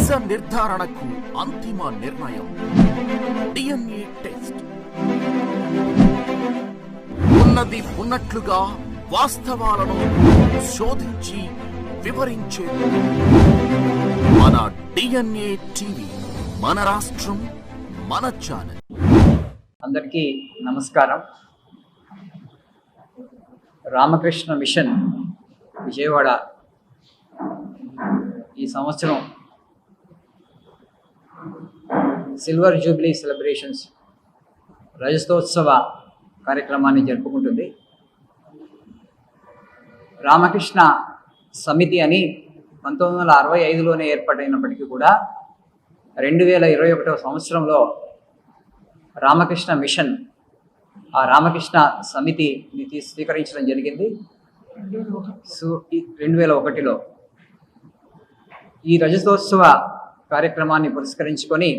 నిజ నిర్ధారణకు అంతిమ నిర్ణయం DNA టెస్ట్. ఉన్నది ఉన్నట్లుగా వాస్తవాలను శోధించి వివరించే మన DNA టీవీ, మన రాష్ట్రం, మన ఛానల్. అందరికీ నమస్కారం. రామకృష్ణ మిషన్ విజయవాడ ఈ సంవత్సరం సిల్వర్ జూబ్లీ సెలబ్రేషన్స్ రజతోత్సవ కార్యక్రమాన్ని జరుపుకుంటుంది. రామకృష్ణ సమితి అని 1965లోనే ఏర్పాటైనప్పటికీ కూడా 2021వ సంవత్సరంలో రామకృష్ణ మిషన్ ఆ రామకృష్ణ సమితిని స్వీకరించడం జరిగింది. 2001లో ఈ రజతోత్సవ కార్యక్రమాన్ని పురస్కరించుకొని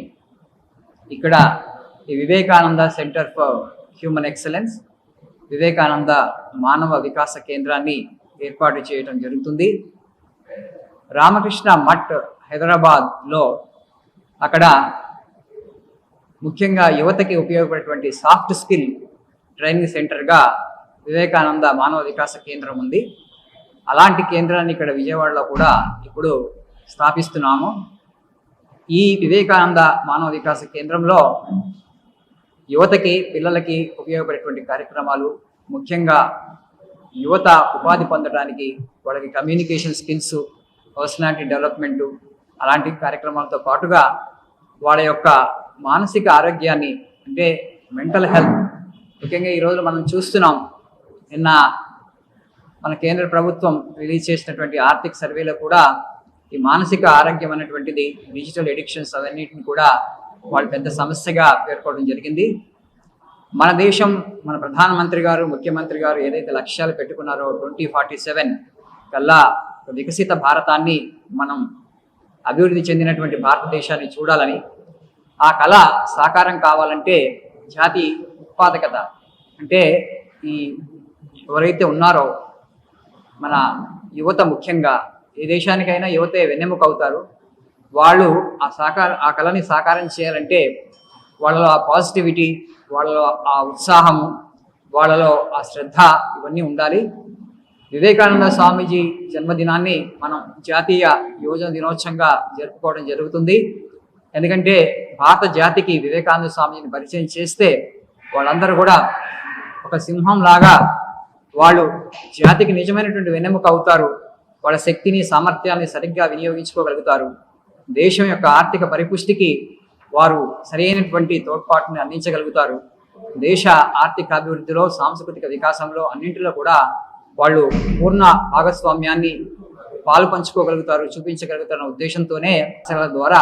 ఇక్కడ ఈ Vivekananda centre for human excellence, Vivekananda మానవ వికాస కేంద్రాన్ని ఏర్పాటు చేయడం జరుగుతుంది. రామకృష్ణ మఠ్ హైదరాబాద్లో అక్కడ ముఖ్యంగా యువతకి ఉపయోగపడేటువంటి సాఫ్ట్ స్కిల్ ట్రైనింగ్ సెంటర్గా వివేకానంద మానవ వికాస కేంద్రం ఉంది. అలాంటి కేంద్రాన్ని ఇక్కడ విజయవాడలో కూడా ఇప్పుడు స్థాపిస్తున్నాము. ఈ వివేకానంద మానవ వికాస కేంద్రంలో యువతకి, పిల్లలకి ఉపయోగపడేటువంటి కార్యక్రమాలు, ముఖ్యంగా యువత ఉపాధి పొందడానికి వాళ్ళకి కమ్యూనికేషన్ స్కిల్స్, పర్సనాలిటీ డెవలప్మెంటు అలాంటి కార్యక్రమాలతో పాటుగా వాళ్ళ యొక్క మానసిక ఆరోగ్యాన్ని, అంటే మెంటల్ హెల్త్, ముఖ్యంగా ఈరోజు మనం చూస్తున్నాం. నిన్న మన కేంద్ర ప్రభుత్వం రిలీజ్ చేసినటువంటి ఆర్థిక సర్వేలో కూడా ఈ మానసిక ఆరోగ్యం అనేటువంటిది, డిజిటల్ ఎడిక్షన్స్ అవన్నిటిని కూడా వాళ్ళు పెద్ద సమస్యగా పేర్కోవడం జరిగింది. మన దేశం, మన ప్రధానమంత్రి గారు, ముఖ్యమంత్రి గారు ఏదైతే లక్ష్యాలు పెట్టుకున్నారో 2047 కల్లా వికసిత భారతాన్ని, మనం అభివృద్ధి చెందినటువంటి భారతదేశాన్ని చూడాలని, ఆ కళ సాకారం కావాలంటే జాతి ఉత్పాదకత, అంటే ఈ ఎవరైతే ఉన్నారో మన యువత, ముఖ్యంగా ఏ దేశానికైనా యువతే వెన్నెముక అవుతారు. వాళ్ళు ఆ కళని సాకారం చేయాలంటే వాళ్ళలో ఆ పాజిటివిటీ, వాళ్ళలో ఆ ఉత్సాహము, వాళ్ళలో ఆ శ్రద్ధ, ఇవన్నీ ఉండాలి. వివేకానంద స్వామీజీ జన్మదినాన్ని మనం జాతీయ యువజన దినోత్సవంగా జరుపుకోవడం జరుగుతుంది. ఎందుకంటే భారత జాతికి వివేకానంద స్వామీజీని పరిచయం చేస్తే వాళ్ళందరూ కూడా ఒక సింహం లాగా వాళ్ళు జాతికి నిజమైనటువంటి వెన్నెముక అవుతారు. వాళ్ళ శక్తిని, సామర్థ్యాన్ని సరిగ్గా వినియోగించుకోగలుగుతారు. దేశం యొక్క ఆర్థిక పరిపుష్టికి వారు సరైనటువంటి తోడ్పాటుని అందించగలుగుతారు. దేశ ఆర్థిక అభివృద్ధిలో, సాంస్కృతిక వికాసంలో అన్నింటిలో కూడా వాళ్ళు పూర్ణ భాగస్వామ్యాన్ని పాలు పంచుకోగలుగుతారు, చూపించగలుగుతారన్న ఉద్దేశంతోనే ద్వారా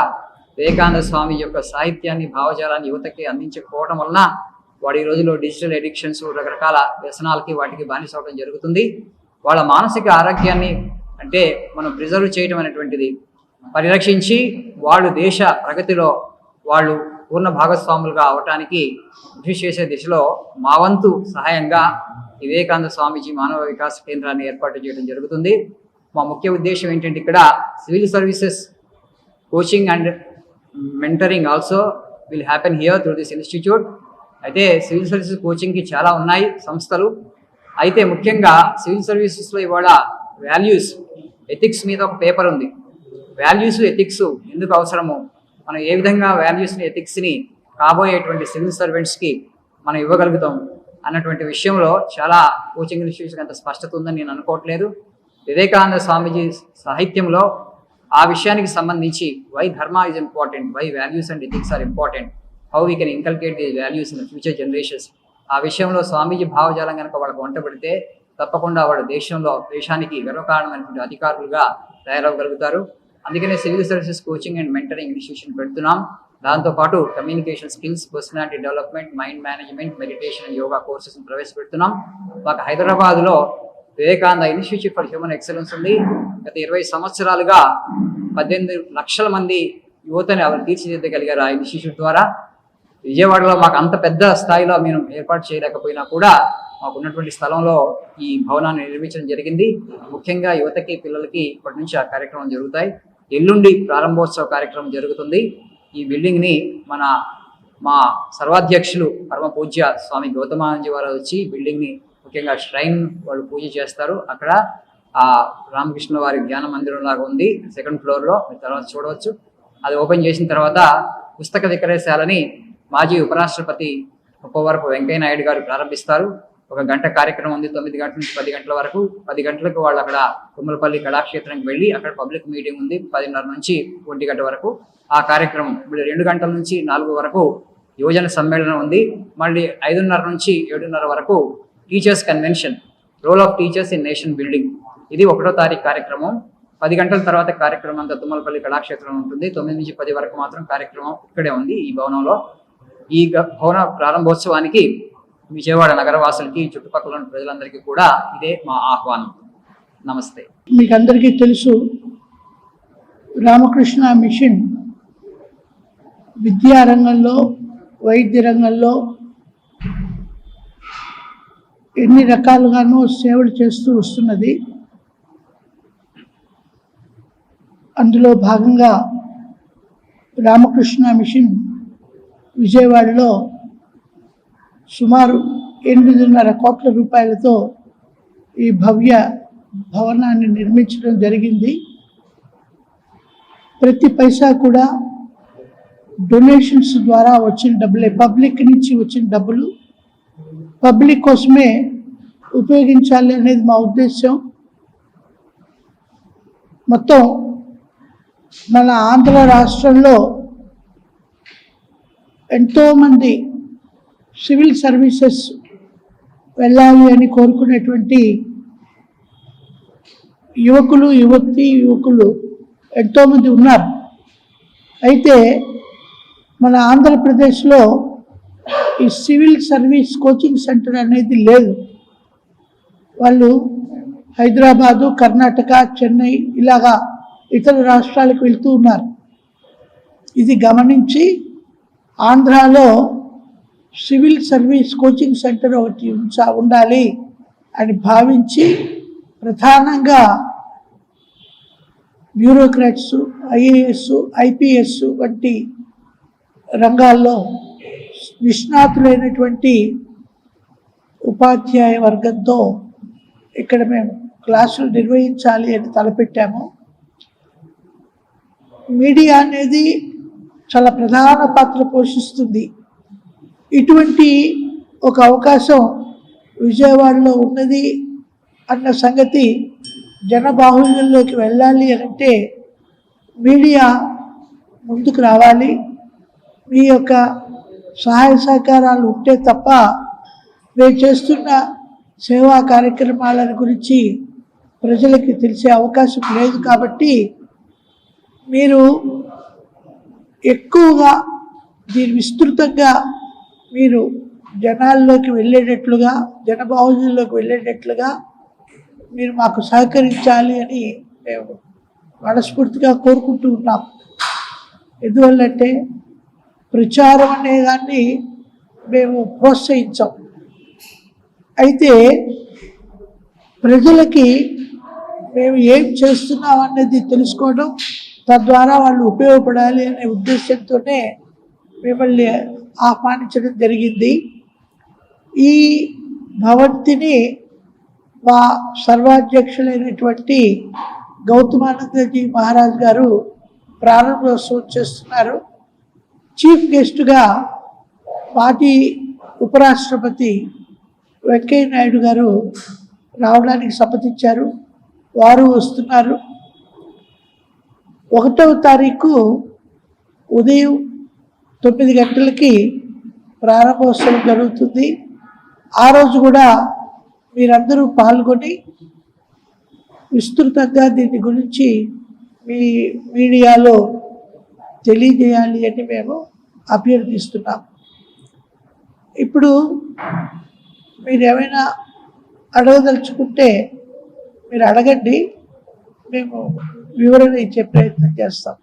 వివేకానంద స్వామి యొక్క సాహిత్యాన్ని, భావజాలాన్ని యువతకి అందించకపోవడం వలన వాడు ఈ రోజులో డిజిటల్ ఎడిక్షన్స్, రకరకాల వ్యసనాలకి, వాటికి బానిస అవడం జరుగుతుంది. వాళ్ళ మానసిక ఆరోగ్యాన్ని అంటే మనం ప్రిజర్వ్ చేయడం అనేటువంటిది, పరిరక్షించి వాళ్ళు దేశ ప్రగతిలో వాళ్ళు పూర్ణ భాగస్వాములుగా అవటానికి కృషి చేసే దిశలో మా వంతు సహాయంగా వివేకానంద స్వామీజీ మానవ వికాస కేంద్రాన్ని ఏర్పాటు చేయడం జరుగుతుంది. మా ముఖ్య ఉద్దేశం ఏంటంటే ఇక్కడ civil services coaching and mentoring also will happen here through this institute. అయితే సివిల్ సర్వీసెస్ కోచింగ్కి చాలా ఉన్నాయి సంస్థలు. అయితే ముఖ్యంగా సివిల్ సర్వీసెస్లో ఇవాళ వాల్యూస్, ఎథిక్స్ మీద ఒక పేపర్ ఉంది. వాల్యూస్, ఎథిక్స్ ఎందుకు అవసరము, మనం ఏ విధంగా వాల్యూస్ని, ఎథిక్స్ని కాబోయేటువంటి సివిల్ సర్వెంట్స్కి మనం ఇవ్వగలుగుతాం అన్నటువంటి విషయంలో చాలా కోచింగ్ ఇన్స్టిట్యూట్స్కి అంత స్పష్టత ఉందని నేను అనుకోవట్లేదు. వివేకానంద స్వామీజీ సాహిత్యంలో ఆ విషయానికి సంబంధించి why dharma is important, why values and ethics are important, how we can inculcate these values in the future generations, ఆ విషయంలో స్వామీజీ భావజాలం కనుక వాళ్ళకు వంట పెడితే తప్పకుండా వాళ్ళు దేశానికి గర్వకారణమైనటువంటి అధికారులుగా తయారవగలుగుతారు. అందుకనే civil services coaching and mentoring institution పెడుతున్నాం. దాంతోపాటు communication skills, personality development, mind management, meditation and yoga కోర్సెస్ని ప్రవేశపెడుతున్నాం. మాకు హైదరాబాద్లో Vivekananda institute for human excellence ఉంది. గత 20 సంవత్సరాలుగా 18 లక్షల మంది యువతని ఎవరు తీర్చిదిద్దగలిగారు ఆ ఇన్స్టిట్యూట్ ద్వారా. విజయవాడలో మాకు అంత పెద్ద స్థాయిలో మేము ఏర్పాటు చేయలేకపోయినా కూడా మాకు ఉన్నటువంటి స్థలంలో ఈ భవనాన్ని నిర్మించడం జరిగింది. ముఖ్యంగా యువతకి, పిల్లలకి ఇప్పటి నుంచి ఆ కార్యక్రమం జరుగుతాయి. ఎల్లుండి ప్రారంభోత్సవ కార్యక్రమం జరుగుతుంది. ఈ బిల్డింగ్ని మా సర్వాధ్యక్షులు పరమ పూజ్య స్వామి గౌతమానందజీ వారు వచ్చి బిల్డింగ్ని ముఖ్యంగా ష్రైన్ వాళ్ళు పూజ చేస్తారు. అక్కడ ఆ రామకృష్ణ వారి ధ్యాన మందిరం లాగా ఉంది, 2nd ఫ్లోర్లో, మీరు తర్వాత చూడవచ్చు. అది ఓపెన్ చేసిన తర్వాత పుస్తక విక్రయశాలని మాజీ ఉపరాష్ట్రపతి ముప్పవరపు వెంకయ్య నాయుడు గారు ప్రారంభిస్తారు. 1 గంట కార్యక్రమం ఉంది, 9 గంటల నుంచి 10 గంటల వరకు. 10 గంటలకు వాళ్ళు అక్కడ తుమ్మలపల్లి కళాక్షేత్రానికి వెళ్ళి అక్కడ పబ్లిక్ మీటింగ్ ఉంది 10:30 నుంచి 1 గంట వరకు. ఆ కార్యక్రమం 2 గంటల నుంచి 4 వరకు యువజన సమ్మేళనం ఉంది. మళ్ళీ 5:30 నుంచి 7:30 వరకు teachers convention, role of teachers in nation building, ఇది 1వ తారీఖు కార్యక్రమం. 10 గంటల తర్వాత కార్యక్రమం అంతా తుమ్మలపల్లి కళాక్షేత్రం ఉంటుంది. 9 నుంచి 10 వరకు మాత్రం కార్యక్రమం ఇక్కడే ఉంది ఈ భవనంలో. ఈ భవన ప్రారంభోత్సవానికి విజయవాడ నగరవాసులకి, చుట్టుపక్కల ఉన్న ప్రజలందరికీ కూడా ఇదే మా ఆహ్వానం. నమస్తే. మీకు అందరికీ తెలుసు, రామకృష్ణ మిషన్ విద్యారంగంలో, వైద్య రంగంలో ఎన్ని రకాలుగానూ సేవలు చేస్తూ వస్తున్నది. అందులో భాగంగా రామకృష్ణ మిషన్ విజయవాడలో సుమారు 8.5 కోట్ల రూపాయలతో ఈ భవ్య భవనాన్ని నిర్మించడం జరిగింది. ప్రతి పైసా కూడా డొనేషన్స్ ద్వారా వచ్చిన డబ్బులే, పబ్లిక్ నుంచి వచ్చిన డబ్బులు పబ్లిక్ కోసమే ఉపయోగించాలి అనేది మా ఉద్దేశం. మొత్తం మన ఆంధ్ర రాష్ట్రంలో ఎంతోమంది సివిల్ సర్వీసెస్ వెళ్ళాలి అని కోరుకునేటువంటి యువకులు ఎంతోమంది ఉన్నారు. అయితే మన ఆంధ్రప్రదేశ్లో ఈ సివిల్ సర్వీస్ కోచింగ్ సెంటర్ అనేది లేదు. వాళ్ళు హైదరాబాదు, కర్ణాటక, చెన్నై ఇలాగా ఇతర రాష్ట్రాలకు వెళ్తూ ఉన్నారు. ఇది గమనించి ఆంధ్రాలో సివిల్ సర్వీస్ కోచింగ్ సెంటర్ ఒకటి ఉండాలి అని భావించి ప్రధానంగా బ్యూరోక్రాట్స్, ఐఏఎస్, ఐపీఎస్ వంటి రంగాల్లో నిష్ణాతులైనటువంటి ఉపాధ్యాయ వర్గంతో ఇక్కడ మేము క్లాసులు నిర్వహించాలి అని తలపెట్టాము. మీడియా అనేది చాలా ప్రధాన పాత్ర పోషిస్తుంది. ఇటువంటి ఒక అవకాశం విజయవాడలో ఉన్నది అన్న సంగతి జనబాహుళ్యంలోకి వెళ్ళాలి అంటే మీడియా ముందుకు రావాలి. మీ యొక్క సహాయ సహకారాలు ఉంటే తప్ప మేము చేస్తున్న సేవా కార్యక్రమాల గురించి ప్రజలకి తెలిసే అవకాశం లేదు. కాబట్టి మీరు ఎక్కువగా దీని విస్తృతంగా మీరు జనాల్లోకి వెళ్ళేటట్లుగా, జనబాహుళ్యంలోకి వెళ్ళేటట్లుగా మీరు మాకు సహకరించాలి అని మేము మనస్ఫూర్తిగా కోరుకుంటూ ఉన్నాం. ఎందువల్లంటే ప్రచారం అనే దాన్ని మేము ప్రోత్సహించాం. అయితే ప్రజలకి మేము ఏం చేస్తున్నాం అనేది తెలుసుకోవడం, తద్వారా వాళ్ళు ఉపయోగపడాలి అనే ఉద్దేశంతోనే మిమ్మల్ని ఆహ్వానించడం జరిగింది. ఈ భవంతిని మా సర్వాధ్యక్షులైనటువంటి గౌతమానందజీ మహారాజ్ గారు ప్రారంభోత్సవం చేస్తున్నారు. చీఫ్ గెస్ట్గా పార్టీ ఉపరాష్ట్రపతి వెంకయ్య నాయుడు గారు రావడానికి సమ్మతించారు. వారు వస్తున్నారు. 1వ తారీఖు ఉదయం 9 గంటలకి ప్రారంభోత్సవం జరుగుతుంది. ఆ రోజు కూడా మీరందరూ పాల్గొని విస్తృతంగా దీని గురించి మీ మీడియాలో తెలియజేయాలి అని మేము అభ్యర్థిస్తున్నాం. ఇప్పుడు మీరు ఏమైనా అడగదలుచుకుంటే మీరు అడగండి, మేము వివరణ ఇచ్చే ప్రయత్నం చేస్తాం.